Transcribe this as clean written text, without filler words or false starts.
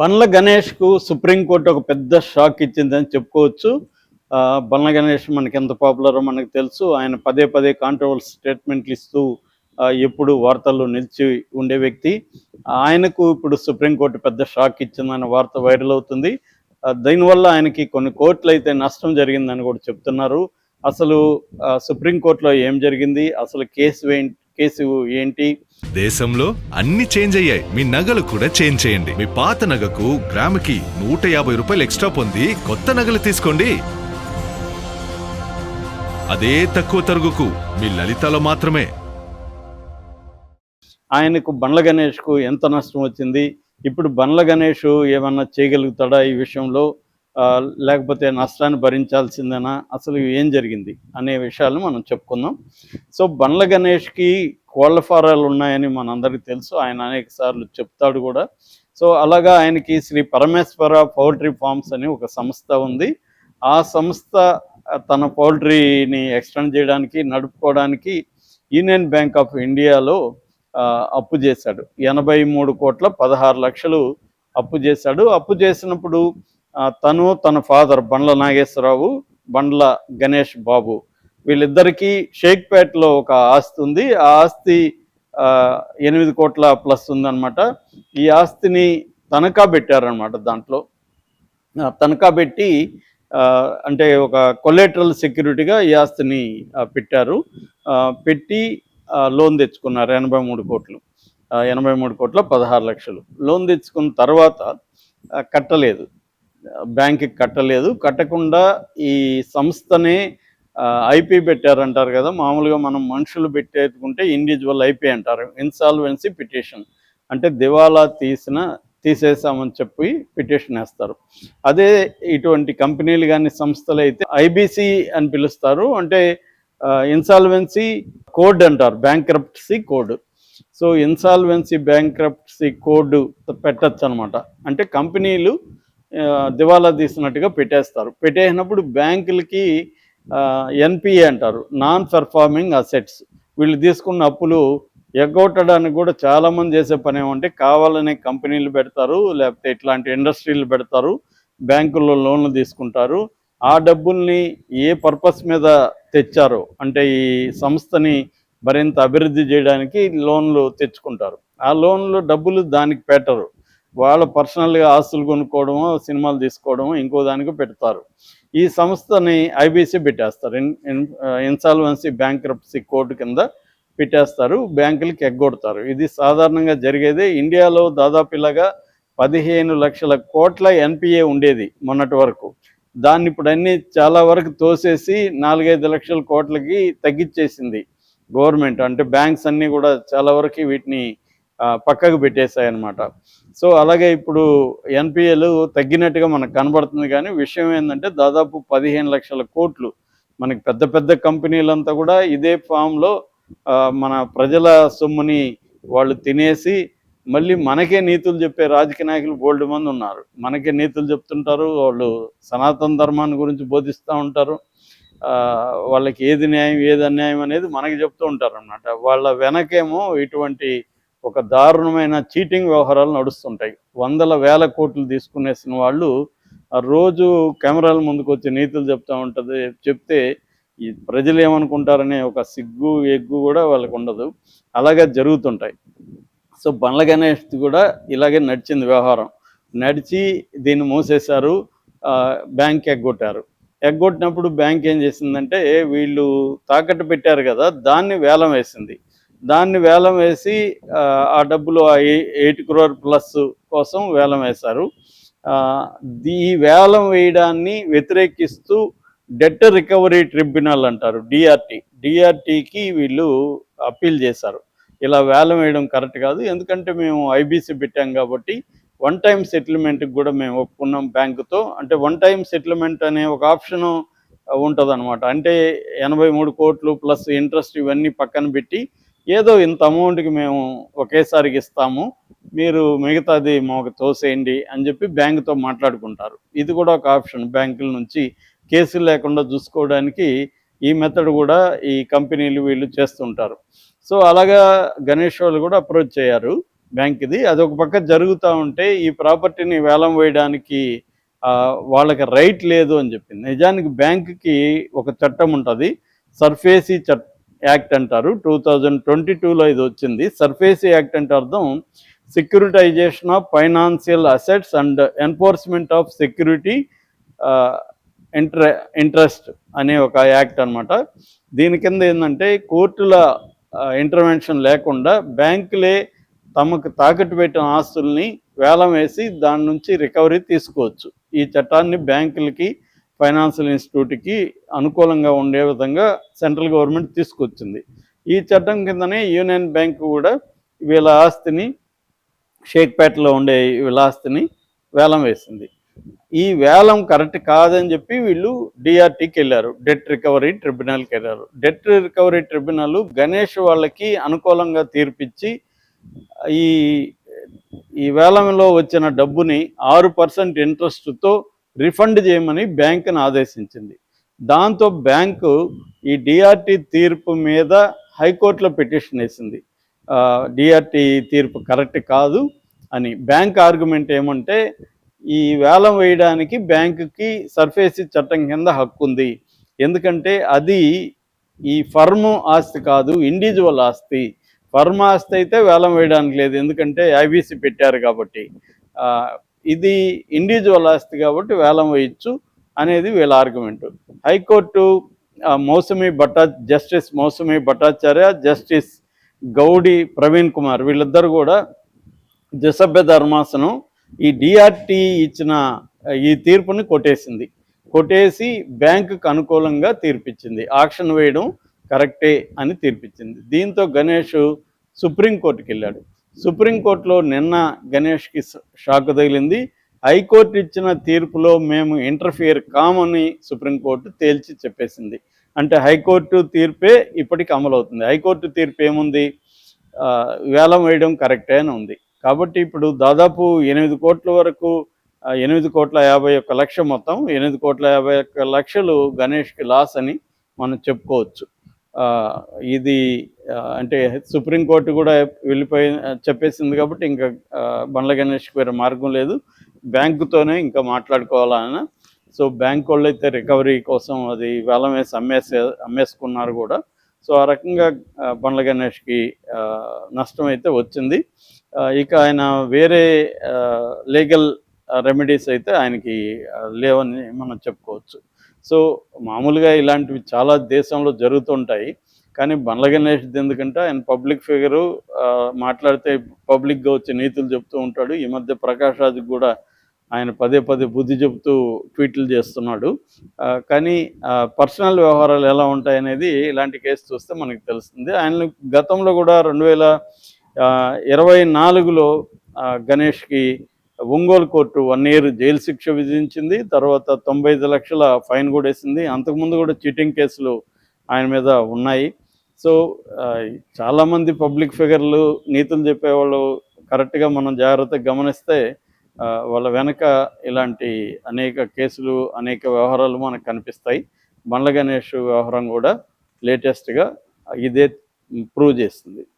బండ్ల గణేష్కు supreme court ఒక పెద్ద shock ఇచ్చిందని చెప్పుకోవచ్చు. బండ్ల గణేష్ మనకి ఎంత పాపులరో మనకు తెలుసు. ఆయన పదే పదే కాంట్రవర్సీ స్టేట్మెంట్లు ఇస్తూ ఎప్పుడు వార్తల్లో నిలిచి ఉండే వ్యక్తి. ఆయనకు ఇప్పుడు సుప్రీంకోర్టు పెద్ద షాక్ ఇచ్చిందన్న వార్త వైరల్ అవుతుంది. దీనివల్ల ఆయనకి కొన్ని కోట్లు అయితే నష్టం జరిగిందని కూడా చెప్తున్నారు. అసలు సుప్రీంకోర్టులో ఏం జరిగింది, అసలు కేసు ఏంటి? దేశంలో అన్ని చేంజ్ అయ్యాయి. మీ నగలు కూడా చేంజ్ చేయండి. మీ పాత నగకు గ్రాముకి 150 రూపాయలు ఎక్స్ట్రా పొంది కొత్త నగలు తీసుకోండి. అదే తక్కువ తరుగుకు మీ లలితలో మాత్రమే. ఆయనకు బండ్ల గణేష్కు ఎంత నష్టం వచ్చింది, ఇప్పుడు బండ్ల గణేష్ ఏమన్నా చేయగలుగుతాడా ఈ విషయంలో, లేకపోతే నష్టాన్ని భరించాల్సిందేనా, అసలు ఏం జరిగింది అనే విషయాలను మనం చెప్పుకుందాం. సో బండ్ల గణేష్కి కోళ్ల ఫారాలు ఉన్నాయని మనందరికీ తెలుసు. ఆయన అనేక సార్లు చెప్తాడు కూడా. సో అలాగా ఆయనకి శ్రీ పరమేశ్వర పౌల్ట్రీ ఫార్మ్స్ అని ఒక సంస్థ ఉంది. ఆ సంస్థ తన పౌల్ట్రీని ఎక్స్టెండ్ చేయడానికి, నడుపుకోవడానికి యూనియన్ బ్యాంక్ ఆఫ్ ఇండియాలో అప్పు చేశాడు. 83,16,00,000 అప్పు చేశాడు. అప్పు చేసినప్పుడు తను, తన ఫాదర్ బండ్ల నాగేశ్వరరావు, బండ్ల గణేష్ బాబు, వీళ్ళిద్దరికీ షేక్పేటలో ఒక ఆస్తి ఉంది. ఆ ఆస్తి 8 కోట్ల ప్లస్ ఉందన్నమాట. ఈ ఆస్తిని తనఖా పెట్టారనమాట. దాంట్లో తనఖా పెట్టి అంటే ఒక కొలేటరల్ సెక్యూరిటీగా ఈ ఆస్తిని పెట్టారు. పెట్టి లోన్ తెచ్చుకున్నారు 83 కోట్లు. 83,16,00,000 లోన్ తెచ్చుకున్న తర్వాత కట్టలేదు, బ్యాంక్కి కట్టలేదు. కట్టకుండా ఈ సంస్థనే ఐపీ పెట్టారంటారు కదా. మామూలుగా మనం మనుషులు పెట్టేసుకుంటే ఇండివిజువల్ ఐపీ అంటారు, ఇన్సాల్వెన్సీ పిటిషన్. అంటే దివాలా తీసేసామని చెప్పి పిటిషన్ వేస్తారు. అదే ఇటువంటి కంపెనీలు కానీ సంస్థలు అయితే ఐబీసీ అని పిలుస్తారు. అంటే ఇన్సాల్వెన్సీ కోడ్ అంటారు, bankruptcy code. So insolvency bankruptcy code పెట్టచ్చు అనమాట. అంటే కంపెనీలు దివాలా తీసినట్టుగా పెట్టేస్తారు. పెట్టేసినప్పుడు బ్యాంకులకి ఎన్పిఏ అంటారు, నాన్ పెర్ఫార్మింగ్ అసెట్స్. వీళ్ళు తీసుకున్న అప్పులు ఎగ్గొట్టడానికి కూడా చాలామంది చేసే పని ఏమంటే కావాలనే కంపెనీలు పెడతారు, లేకపోతే ఇట్లాంటి ఇండస్ట్రీలు పెడతారు, బ్యాంకుల్లో లోన్లు తీసుకుంటారు. ఆ డబ్బుల్ని ఏ పర్పస్ మీద తెచ్చారో, అంటే ఈ సంస్థని మరింత అభివృద్ధి చేయడానికి లోన్లు తెచ్చుకుంటారు. ఆ లోన్లు డబ్బులు దానికి పెట్టరు. వాళ్ళ పర్సనల్గా ఆస్తులు కొనుక్కోవడమో, సినిమాలు తీసుకోవడమో, ఇంకో దానికి పెడతారు. ఈ సంస్థని ఐబీసీ పెట్టేస్తారు, ఇన్సాల్వెన్సీ బ్యాంక్రప్టసీ కోడ్ కింద పెట్టేస్తారు, బ్యాంకులకి ఎగ్గొడతారు. ఇది సాధారణంగా జరిగేదే. ఇండియాలో దాదాపు ఇలాగా 15 లక్షల కోట్ల ఎన్పిఏ ఉండేది మొన్నటి వరకు. దాన్ని ఇప్పుడు అన్నీ చాలా వరకు తోసేసి 4-5 లక్షల కోట్లకి తగ్గించేసింది గవర్నమెంట్. అంటే బ్యాంక్స్ అన్నీ కూడా చాలా వరకు వీటిని పక్కకు పెట్టేశాయన్నమాట. సో అలాగే ఇప్పుడు ఎన్పిఏలు తగ్గినట్టుగా మనకు కనబడుతుంది. కానీ విషయం ఏంటంటే దాదాపు 15 లక్షల కోట్లు మనకి పెద్ద పెద్ద కంపెనీలంతా కూడా ఇదే ఫామ్లో మన ప్రజల సొమ్ముని వాళ్ళు తినేసి మళ్ళీ మనకే నీతులు చెప్పే రాజకీయ నాయకులు బోల్డ్ మంది ఉన్నారు. మనకే నీతులు చెప్తుంటారు, వాళ్ళు సనాతన ధర్మాన్ని గురించి బోధిస్తూ ఉంటారు. వాళ్ళకి ఏది న్యాయం ఏది అన్యాయం అనేది మనకి చెప్తూ ఉంటారు అన్నమాట. వాళ్ళ వెనకేమో ఇటువంటి ఒక దారుణమైన చీటింగ్ వ్యవహారాలు నడుస్తుంటాయి. వందల వేల కోట్లు తీసుకునేసిన వాళ్ళు రోజు కెమెరాల ముందుకు వచ్చి నీతులు చెప్తే ఈ ప్రజలు ఏమనుకుంటారనే ఒక సిగ్గు ఎగ్గు కూడా వాళ్ళకు ఉండదు. అలాగే జరుగుతుంటాయి. సో బండ్ల గణేష్ కూడా ఇలాగే నడిచింది వ్యవహారం. నడిచి దీన్ని మూసేశారు, బ్యాంక్ ఎగ్గొట్టారు. ఎగ్గొట్టినప్పుడు బ్యాంక్ ఏం చేసిందంటే వీళ్ళు తాకట్టు పెట్టారు కదా, దాన్ని వేలం వేసింది. దాన్ని వేలం వేసి ఆ డబ్బులు 8 crore ప్లస్ కోసం వేలం వేశారు. ఈ వేలం వేయడాన్ని వ్యతిరేకిస్తూ డెట్ రికవరీ ట్రిబ్యునల్ అంటారు, డిఆర్టీకి వీళ్ళు అప్పీల్ చేశారు. ఇలా వేలం వేయడం కరెక్ట్ కాదు, ఎందుకంటే మేము ఐబీసీ పెట్టాం కాబట్టి వన్ టైం సెటిల్మెంట్కి కూడా మేము ఒప్పుకున్నాం బ్యాంకుతో. అంటే వన్ టైం సెటిల్మెంట్ అనే ఒక ఆప్షను ఉంటుంది అనమాట. అంటే 83 కోట్లు ప్లస్ ఇంట్రెస్ట్ ఇవన్నీ పక్కన పెట్టి ఏదో ఇంత అమౌంట్కి మేము ఒకేసారికి ఇస్తాము, మీరు మిగతాది మాకు తోసేయండి అని చెప్పి బ్యాంకుతో మాట్లాడుకుంటారు. ఇది కూడా ఒక ఆప్షన్. బ్యాంకుల నుంచి కేసులు లేకుండా చూసుకోవడానికి ఈ మెథడ్ కూడా ఈ కంపెనీలు వీళ్ళు చేస్తుంటారు. సో అలాగా గణేష్ వాళ్ళు కూడా అప్రోచ్ అయ్యారు. బ్యాంక్ ఇది. అదొక పక్క జరుగుతూ ఉంటే ఈ ప్రాపర్టీని వేలం వేయడానికి వాళ్ళకి రైట్ లేదు అని చెప్పింది. నిజానికి బ్యాంకుకి ఒక చట్టం ఉంటుంది, సర్ఫేసీ యాక్ట్ అంటారు. 2022లో ఇది వచ్చింది. సర్ఫేసీ యాక్ట్ అంటే అర్థం securitisation of financial assets and enforcement of security interest అనే ఒక యాక్ట్ అనమాట. దీని కింద ఏంటంటే కోర్టుల ఇంటర్వెన్షన్ లేకుండా బ్యాంకులే తమకు తాకట్టు పెట్టిన ఆస్తుల్ని వేలం వేసి దాని నుంచి రికవరీ తీసుకోవచ్చు. ఈ చట్టాన్ని బ్యాంకులకి, ఫైనాన్షియల్ ఇన్స్టిట్యూట్కి అనుకూలంగా ఉండే విధంగా సెంట్రల్ గవర్నమెంట్ తీసుకొచ్చింది. ఈ చట్టం కిందనే యూనియన్ బ్యాంక్ కూడా వీళ్ళ ఆస్తిని, షేక్పేటలో ఉండే వీళ్ళ ఆస్తిని వేలం వేసింది. ఈ వేలం కరెక్ట్ కాదని చెప్పి వీళ్ళు డిఆర్టీకి వెళ్ళారు, డెట్ రికవరీ ట్రిబ్యునల్కి వెళ్ళారు. డెట్ రికవరీ ట్రిబ్యునల్ గణేష్ వాళ్ళకి అనుకూలంగా తీర్పిచ్చి ఈ ఈ వేలంలో వచ్చిన డబ్బుని 6% ఇంట్రెస్ట్తో రిఫండ్ చేయమని బ్యాంకును ఆదేశించింది. దాంతో బ్యాంకు ఈ డిఆర్టీ తీర్పు మీద హైకోర్టులో పిటిషన్ వేసింది. డిఆర్టీ తీర్పు కరెక్ట్ కాదు అని. బ్యాంక్ ఆర్గ్యుమెంట్ ఏమంటే ఈ వేలం వేయడానికి బ్యాంకుకి సర్ఫేసీ చట్టం కింద హక్కు ఉంది, ఎందుకంటే అది ఈ ఫర్మ్ ఆస్తి కాదు, ఇండివిజువల్ ఆస్తి. ఫర్మ్ ఆస్తి అయితే వేలం వేయడానికి లేదు, ఎందుకంటే ఐబీసీ పెట్టారు కాబట్టి. ఇది ఇండివిజువల్ ఆస్తి కాబట్టి వేలం వేయచ్చు అనేది వీళ్ళ argument. High court justice Moushumi Bhattacharya, justice Gaudi Praveen Kumar వీళ్ళిద్దరు కూడా ద్విసభ్య ధర్మాసనం ఈ డిఆర్టీ ఇచ్చిన ఈ తీర్పుని కొట్టేసి బ్యాంకుకు అనుకూలంగా తీర్పిచ్చింది. ఆక్షన్ వేయడం కరెక్టే అని తీర్పిచ్చింది. దీంతో గణేష్ సుప్రీంకోర్టుకి వెళ్ళాడు. సుప్రీంకోర్టులో నిన్న గణేష్కి షాక్ తగిలింది. హైకోర్టు ఇచ్చిన తీర్పులో మేము ఇంటర్ఫియర్ కామని సుప్రీంకోర్టు తేల్చి చెప్పేసింది. అంటే హైకోర్టు తీర్పే ఇప్పటికి అమలవుతుంది. హైకోర్టు తీర్పు ఏముంది, వేలం వేయడం కరెక్టే అని ఉంది. కాబట్టి ఇప్పుడు దాదాపు 8 కోట్ల వరకు 8,51,00,000 మొత్తం 8,51,00,000 గణేష్కి లాస్ అని మనం చెప్పుకోవచ్చు. ఇది అంటే సుప్రీంకోర్టు కూడా వెళ్ళిపోయి చెప్పేసింది కాబట్టి ఇంకా బండ్ల గణేష్కి వేరే మార్గం లేదు, బ్యాంకుతోనే ఇంకా మాట్లాడుకోవాలన్న. సో బ్యాంక్ వాళ్ళు అయితే రికవరీ కోసం అది వేలం వేసి అమ్మేసుకున్నారు కూడా. సో ఆ రకంగా బండ్ల గణేష్కి నష్టం అయితే వచ్చింది. ఇక ఆయన వేరే లీగల్ రెమెడీస్ అయితే ఆయనకి లేవని మనం చెప్పుకోవచ్చు. సో మామూలుగా ఇలాంటివి చాలా దేశంలో జరుగుతుంటాయి, కానీ బండ్ల గణేష్ది ఎందుకంటే ఆయన పబ్లిక్ ఫిగరు, మాట్లాడితే పబ్లిక్గా వచ్చి నీతులు చెప్తూ ఉంటాడు. ఈ మధ్య ప్రకాష్ రాజుకు కూడా ఆయన పదే బుద్ధి చెబుతూ ట్వీట్లు చేస్తున్నాడు. కానీ పర్సనల్ వ్యవహారాలు ఎలా ఉంటాయనేది ఇలాంటి కేసు చూస్తే మనకు తెలుస్తుంది. ఆయన గతంలో కూడా 2024లో గణేష్కి ఒంగోలు కోర్టు 1 year జైలు శిక్ష విధించింది. తర్వాత 95 లక్షల ఫైన్ కూడా వేసింది. అంతకుముందు కూడా చీటింగ్ కేసులు ఆయన మీద ఉన్నాయి. సో చాలామంది పబ్లిక్ ఫిగర్లు, నీతులు చెప్పేవాళ్ళు కరెక్ట్గా మనం జాగ్రత్తగా గమనిస్తే వాళ్ళ వెనక ఇలాంటి అనేక కేసులు, అనేక వ్యవహారాలు మనకు కనిపిస్తాయి. బండ్ల గణేష్ వ్యవహారం కూడా లేటెస్ట్గా ఇదే ప్రూవ్ చేస్తుంది.